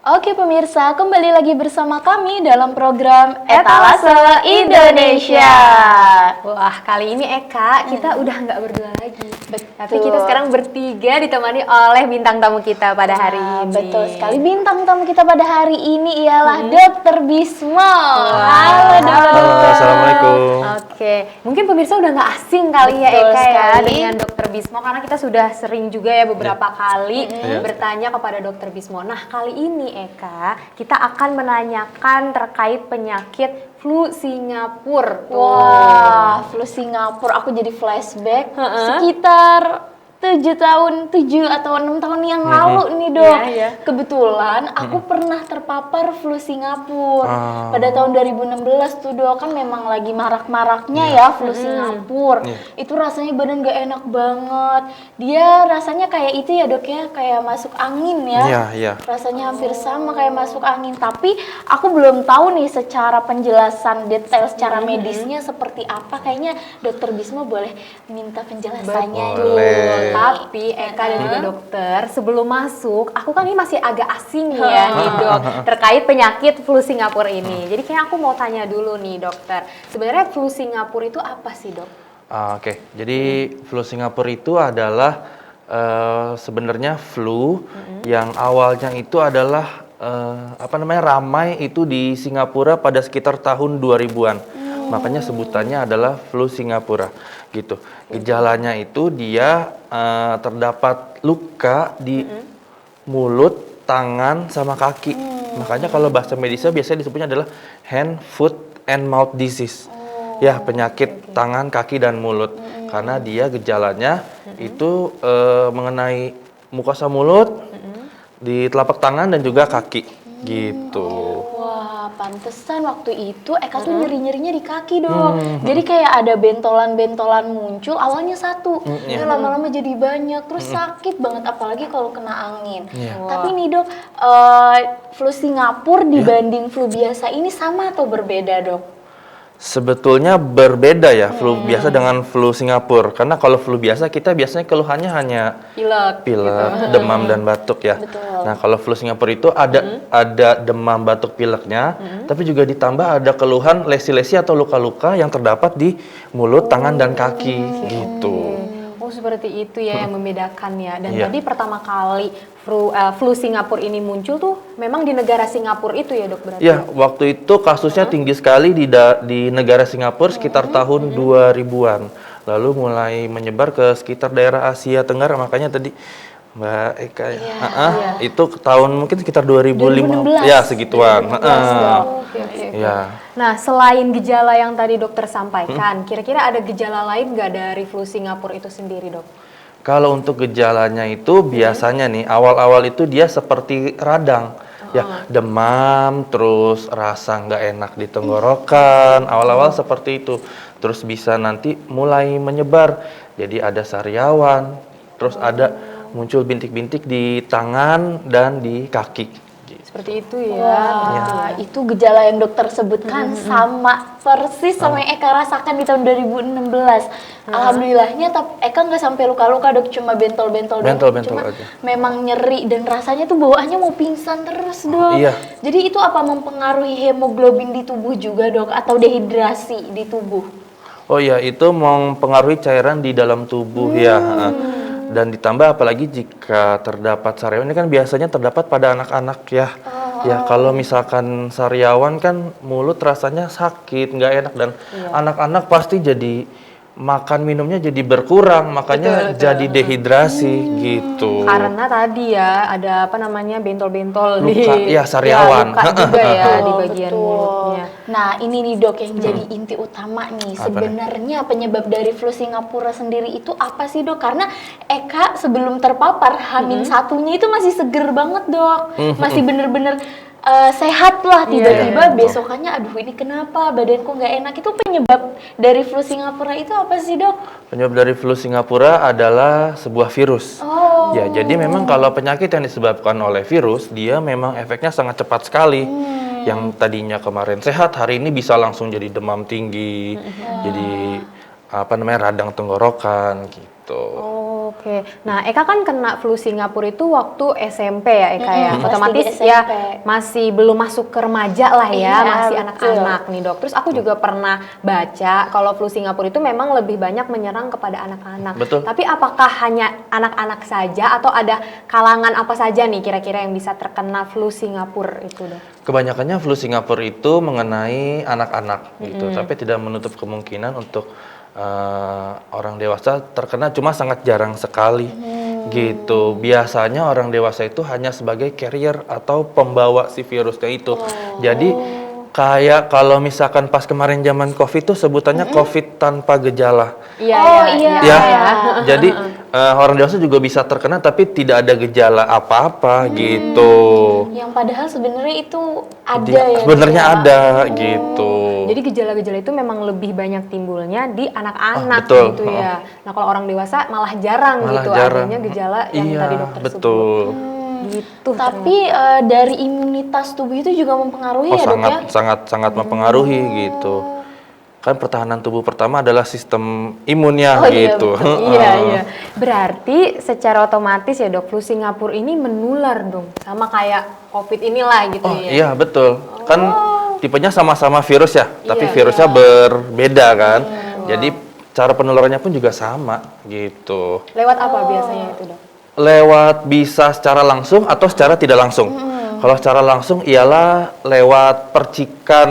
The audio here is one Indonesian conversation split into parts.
Oke pemirsa, kembali lagi bersama kami dalam program Etalase Indonesia. Wah, kali ini Eka, kita udah nggak berdua lagi. Betul. Tapi kita sekarang bertiga ditemani oleh bintang tamu kita pada hari ini. Betul sekali, bintang tamu kita pada hari ini ialah Dr. Bismo. Halo Dr. Halo, Assalamualaikum. Oke, mungkin pemirsa udah nggak asing kali ya Betul Eka ya sekali. dengan Dr. Bismo, karena kita sudah sering juga ya beberapa kali bertanya kepada Dr. Bismo. Nah, kali ini Eka, kita akan menanyakan terkait penyakit flu Singapura. Wah, flu Singapura, aku jadi flashback sekitar 7 atau 6 tahun yang lalu nih dok. Iya. Kebetulan aku pernah terpapar flu Singapura pada tahun 2016 tuh dok, kan memang lagi marak-maraknya ya flu Singapura. Itu rasanya badan gak enak banget. Dia rasanya kayak itu ya dok ya, kayak masuk angin ya. Iya. Rasanya hampir sama kayak masuk angin, tapi aku belum tahu nih secara penjelasan detail secara medisnya seperti apa. Kayaknya Dokter Bismo boleh minta penjelasannya dulu. Boleh. Tapi Eka dan juga dokter, sebelum masuk, aku kan ini masih agak asing ya nih dok, terkait penyakit flu Singapura ini. Jadi kayak aku mau tanya dulu nih dokter, sebenarnya flu Singapura itu apa sih dok? Oke, jadi flu Singapura itu adalah sebenarnya flu yang awalnya itu adalah ramai itu di Singapura pada sekitar tahun 2000-an. Makanya sebutannya adalah flu Singapura gitu. Gejalanya itu dia terdapat luka di mulut, tangan, sama kaki. Makanya kalau bahasa medisnya biasanya disebutnya adalah hand, foot, and mouth disease. Ya, penyakit tangan, kaki, dan mulut. Karena dia gejalanya itu mengenai mukosa mulut, di telapak tangan, dan juga kaki gitu. Wah, pantesan waktu itu Eka tuh nyeri-nyerinya di kaki dong. Jadi kayak ada bentolan-bentolan muncul, awalnya satu, tapi lama-lama jadi banyak, terus sakit banget apalagi kalau kena angin. Tapi nih dok, flu Singapura dibanding flu biasa ini sama atau berbeda dok? Sebetulnya berbeda ya flu biasa dengan flu Singapura. Karena kalau flu biasa kita biasanya keluhannya hanya pilek, demam, dan batuk ya. Betul. Nah kalau flu Singapura itu ada demam, batuk, pileknya, tapi juga ditambah ada keluhan lesi-lesi atau luka-luka yang terdapat di mulut, tangan, dan kaki gitu. Oh seperti itu ya yang membedakan ya. Dan Iya. tadi pertama kali flu Singapura ini muncul tuh memang di negara Singapura itu ya dok berarti? Ya, waktu itu kasusnya tinggi sekali di negara Singapura sekitar tahun 2000-an. Lalu mulai menyebar ke sekitar daerah Asia Tenggara, makanya tadi Mbak Eka itu tahun mungkin sekitar 2005. 2016. Ya, segituan. 2016 dok. Oke. Ya. Nah, selain gejala yang tadi dokter sampaikan, kira-kira ada gejala lain nggak dari flu Singapura itu sendiri, dok? Kalau untuk gejalanya itu biasanya nih awal-awal itu dia seperti radang. Ya, demam, terus rasa nggak enak di tenggorokan, awal-awal seperti itu. Terus bisa nanti mulai menyebar, jadi ada sariawan, terus ada muncul bintik-bintik di tangan dan di kaki. Seperti itu ya. Wah, itu gejala yang dokter sebutkan sama persis sama yang Eka rasakan di tahun 2016. Alhamdulillahnya Eka nggak sampai luka-luka dok, cuma bentol-bentol doang. Bentol-bentol Cuma aja. memang nyeri dan rasanya tuh bawaannya mau pingsan terus dok. Iya. Jadi itu apa mempengaruhi hemoglobin di tubuh juga dok, atau dehidrasi di tubuh? Oh iya, itu mempengaruhi cairan di dalam tubuh ya. Dan ditambah apalagi jika terdapat sariawan, ini kan biasanya terdapat pada anak-anak ya. Ya, kalau misalkan sariawan kan mulut rasanya sakit, nggak enak, dan anak-anak pasti jadi makan minumnya jadi berkurang, makanya jadi dehidrasi gitu. Karena tadi ya ada bentol-bentol Luka, di ya, sariawan. luka juga ya di Betul, bagian betul. mulutnya. Nah ini nih dok yang jadi inti utama nih. Apa Sebenarnya penyebab dari flu Singapura sendiri itu apa sih dok? Karena Eka sebelum terpapar Hamin satunya itu masih seger banget dok. Masih bener-bener sehat lah, tiba-tiba besokannya aduh ini kenapa badanku nggak enak. Itu penyebab dari flu Singapura itu apa sih dok? Penyebab dari flu Singapura adalah sebuah virus. Ya, jadi memang kalau penyakit yang disebabkan oleh virus, dia memang efeknya sangat cepat sekali. Yang tadinya kemarin sehat, hari ini bisa langsung jadi demam tinggi, jadi radang tenggorokan gitu. Oh, Oke, nah Eka kan kena flu Singapura itu waktu SMP ya Eka ya, Pasti otomatis di SMP. ya masih belum masuk ke remaja lah ya, Iya, masih betul. anak-anak nih dok. Terus aku juga pernah baca kalau flu Singapura itu memang lebih banyak menyerang kepada anak-anak. Betul. Tapi apakah hanya anak-anak saja atau ada kalangan apa saja nih kira-kira yang bisa terkena flu Singapura itu dok? Kebanyakannya flu Singapura itu mengenai anak-anak gitu, tapi tidak menutup kemungkinan untuk orang dewasa terkena, cuma sangat jarang sekali gitu. Biasanya orang dewasa itu hanya sebagai carrier atau pembawa si virusnya itu. Jadi kayak kalau misalkan pas kemarin zaman COVID tuh sebutannya COVID tanpa gejala. Iya. Ya, jadi orang dewasa juga bisa terkena tapi tidak ada gejala apa-apa gitu. Yang padahal sebenarnya itu ada ya. Sebenarnya Dok, ya? ada gitu. Jadi gejala-gejala itu memang lebih banyak timbulnya di anak-anak betul. gitu ya. Nah kalau orang dewasa malah jarang Malah gitu jarang. adanya gejala yang Iya, tadi dokter sebut. betul. Gitu. Tapi dari imunitas tubuh itu juga mempengaruhi Oh, ya dok ya? sangat mempengaruhi gitu. Kan pertahanan tubuh pertama adalah sistem imunnya Oh, iya, gitu. betul. Iya. Berarti secara otomatis ya dok, flu Singapura ini menular dong, sama kayak COVID inilah gitu Oh ya. iya betul. Kan tipenya sama-sama virus ya, tapi Iya, virusnya berbeda kan. Jadi cara penularannya pun juga sama gitu. Lewat apa biasanya itu dok? Lewat bisa secara langsung atau secara tidak langsung. Kalau secara langsung ialah lewat percikan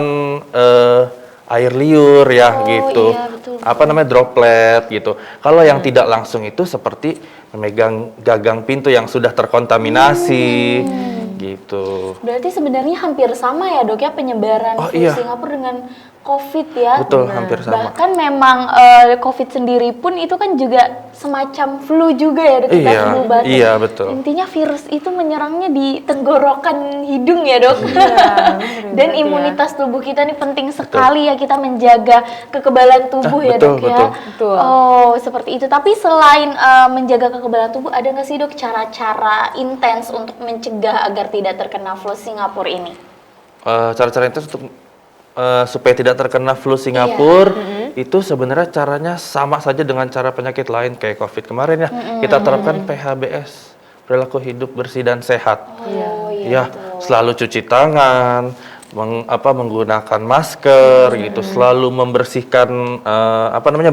air liur ya gitu. iya, betul. Apa namanya droplet gitu. Kalau yang tidak langsung itu seperti memegang gagang pintu yang sudah terkontaminasi gitu. Berarti sebenarnya hampir sama ya dok ya penyebaran Oh, flu iya. Singapura dengan COVID ya. Betul, hampir sama. Bahkan memang COVID sendiri pun itu kan juga semacam flu juga ya dok, kita Iya, flu batuk. iya, betul. Intinya virus itu menyerangnya di tenggorokan hidung ya dok. Dan berarti imunitas tubuh kita nih penting sekali ya kita menjaga kekebalan tubuh ya betul, dok ya. Betul. Oh seperti itu. Tapi selain menjaga kekebalan tubuh, ada nggak sih dok cara-cara intens untuk mencegah agar tidak terkena flu Singapura ini? Cara-cara itu untuk supaya tidak terkena flu Singapura itu sebenarnya caranya sama saja dengan cara penyakit lain kayak COVID kemarin ya. Kita terapkan PHBS, perilaku hidup bersih dan sehat. Oh Ya, selalu cuci tangan, menggunakan masker gitu, selalu membersihkan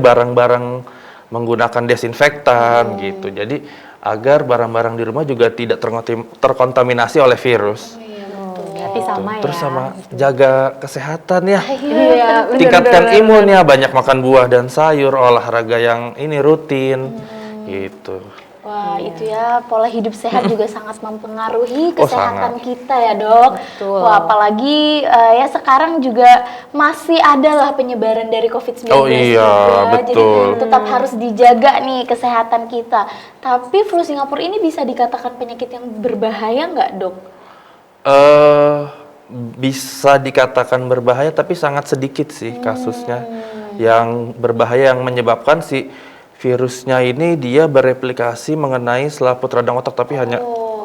barang-barang menggunakan desinfektan gitu. Jadi agar barang-barang di rumah juga tidak terkontaminasi oleh virus. Berarti sama ya. Terus sama jaga kesehatan ya. Iya, Tingkatkan imunnya, banyak makan buah dan sayur, olahraga yang ini rutin gitu. Wah, itu ya pola hidup sehat juga sangat mempengaruhi Oh, kesehatan sangat. kita ya, Dok. Betul. Wah, apalagi ya sekarang juga masih ada lah penyebaran dari COVID-19 Oh, iya, juga. betul. Jadi tetap harus dijaga nih kesehatan kita. Tapi flu Singapura ini bisa dikatakan penyakit yang berbahaya nggak, Dok? Bisa dikatakan berbahaya tapi sangat sedikit sih kasusnya. Yang berbahaya yang menyebabkan si virusnya ini dia bereplikasi mengenai selaput radang otak tapi hanya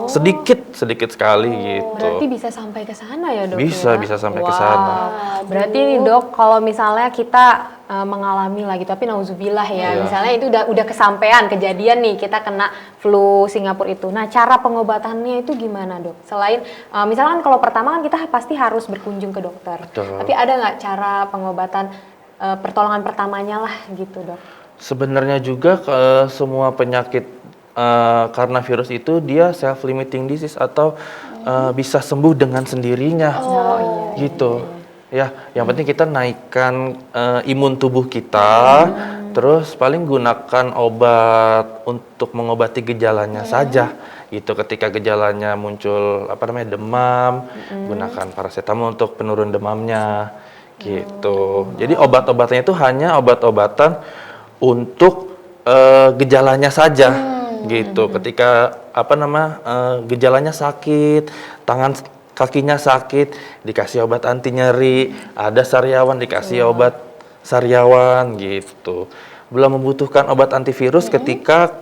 sedikit sekali gitu. Berarti bisa sampai ke sana ya dok? Bisa sampai ke sana. Berarti nih dok, kalau misalnya kita mengalami lah gitu, tapi nauzubillah ya, Iya. misalnya itu udah kesampean kejadian nih kita kena flu Singapura itu. Nah cara pengobatannya itu gimana dok? Selain misalkan kalau pertama kan kita pasti harus berkunjung ke dokter. Betul. Tapi ada nggak cara pengobatan pertolongan pertamanya lah gitu dok? Sebenarnya juga semua penyakit karena virus itu dia self limiting disease atau bisa sembuh dengan sendirinya. Gitu. Ya, yang penting kita naikkan imun tubuh kita, terus paling gunakan obat untuk mengobati gejalanya saja. Gitu. Ketika gejalanya muncul demam, gunakan paracetamol untuk penurun demamnya. Gitu. Jadi obat-obatnya itu hanya obat-obatan untuk gejalanya saja. Gitu. Ketika gejalanya sakit, kakinya sakit, dikasih obat anti nyeri, ada sariawan dikasih obat sariawan gitu. Belum membutuhkan obat antivirus ketika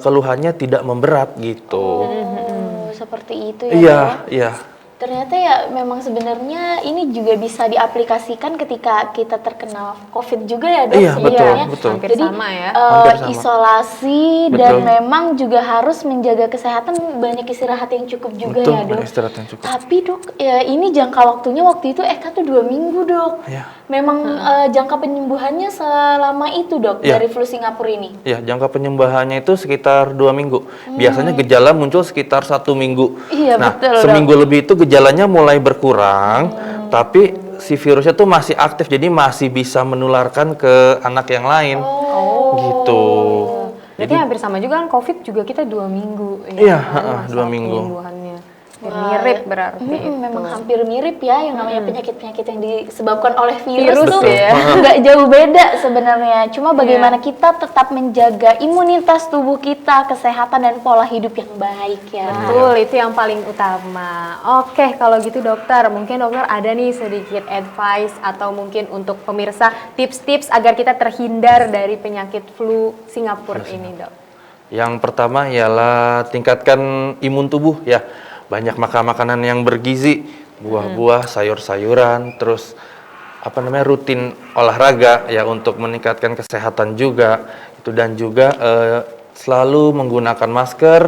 keluhannya tidak memberat gitu. Oh, seperti itu ya. Iya, Dok? iya. Ternyata ya memang sebenarnya ini juga bisa diaplikasikan ketika kita terkena COVID juga ya dok. Iya, sebenarnya. betul. Hampir Jadi sama ya. Hampir sama. isolasi Betul. dan memang juga harus menjaga kesehatan, banyak istirahat yang cukup juga Betul, ya dok. istirahat yang cukup. Tapi dok, ya ini jangka waktunya waktu itu Eka tuh 2 minggu dok. Iya. Memang jangka penyembuhannya selama itu dok Iya. dari flu Singapura ini. Ya, jangka penyembuhannya itu sekitar 2 minggu. Biasanya gejala muncul sekitar 1 minggu. Iya, nah, betul, seminggu lebih itu gejalanya mulai berkurang, tapi si virusnya tuh masih aktif, jadi masih bisa menularkan ke anak yang lain. Gitu. Berarti hampir sama juga kan COVID juga kita 2 minggu. Iya, kan, 2 masa minggu. penyembuhannya. Mirip berarti itu. Memang hampir mirip ya yang namanya penyakit-penyakit yang disebabkan oleh virus, Virus tuh ya. nggak jauh beda sebenarnya. Cuma bagaimana kita tetap menjaga imunitas tubuh kita, kesehatan dan pola hidup yang baik ya. Betul, itu yang paling utama. Oke, kalau gitu dokter, mungkin dokter ada nih sedikit advice atau mungkin untuk pemirsa tips-tips agar kita terhindar dari penyakit flu Singapura ini, dok. Yang pertama ialah tingkatkan imun tubuh ya. Banyak makan makanan yang bergizi, buah-buah, sayur-sayuran, terus rutin olahraga ya untuk meningkatkan kesehatan juga. Itu dan juga selalu menggunakan masker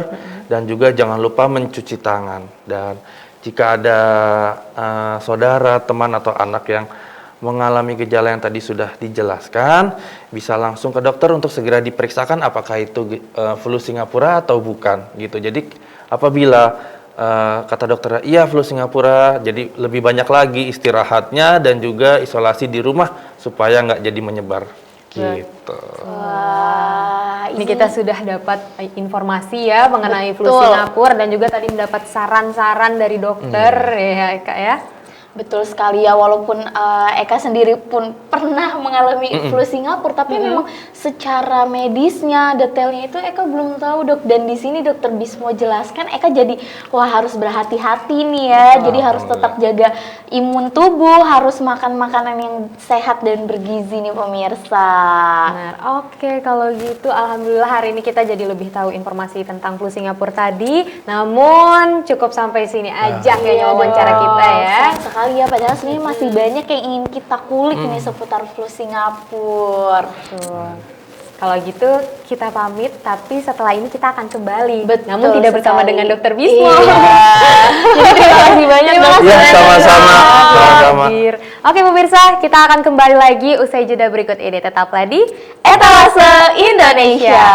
dan juga jangan lupa mencuci tangan. Dan jika ada saudara, teman atau anak yang mengalami gejala yang tadi sudah dijelaskan, bisa langsung ke dokter untuk segera diperiksakan apakah itu flu Singapura atau bukan gitu. Jadi apabila kata dokter, iya flu Singapura, jadi lebih banyak lagi istirahatnya dan juga isolasi di rumah supaya nggak jadi menyebar gitu. Wah, Ini kita sudah dapat informasi ya mengenai flu Betul. Singapura dan juga tadi mendapat saran-saran dari dokter ya Kak ya. betul sekali ya, walaupun Eka sendiri pun pernah mengalami flu Singapura, tapi memang secara medisnya, detailnya itu Eka belum tahu dok. Dan di sini dokter Bismo jelaskan, Eka jadi wah harus berhati-hati nih ya. Jadi harus tetap jaga imun tubuh, harus makan makanan yang sehat dan bergizi nih pemirsa. Benar. Oke, kalau gitu alhamdulillah hari ini kita jadi lebih tahu informasi tentang flu Singapura tadi. Namun cukup sampai sini aja kayaknya wawancara kita ya. Sayang sekali ya, padahal sebenarnya masih banyak yang ingin kita kulik nih seputar flu Singapura. Tuh. Kalau gitu kita pamit, tapi setelah ini kita akan kembali. Betul Namun tidak bersama sekali. dengan Dokter Bismo. Iya. Jadi terima kasih banyak dok. Ya, sama-sama. Sama-sama. Hadir. Oke pemirsa, kita akan kembali lagi usai jeda berikut ini. Tetaplah di Etalase Indonesia.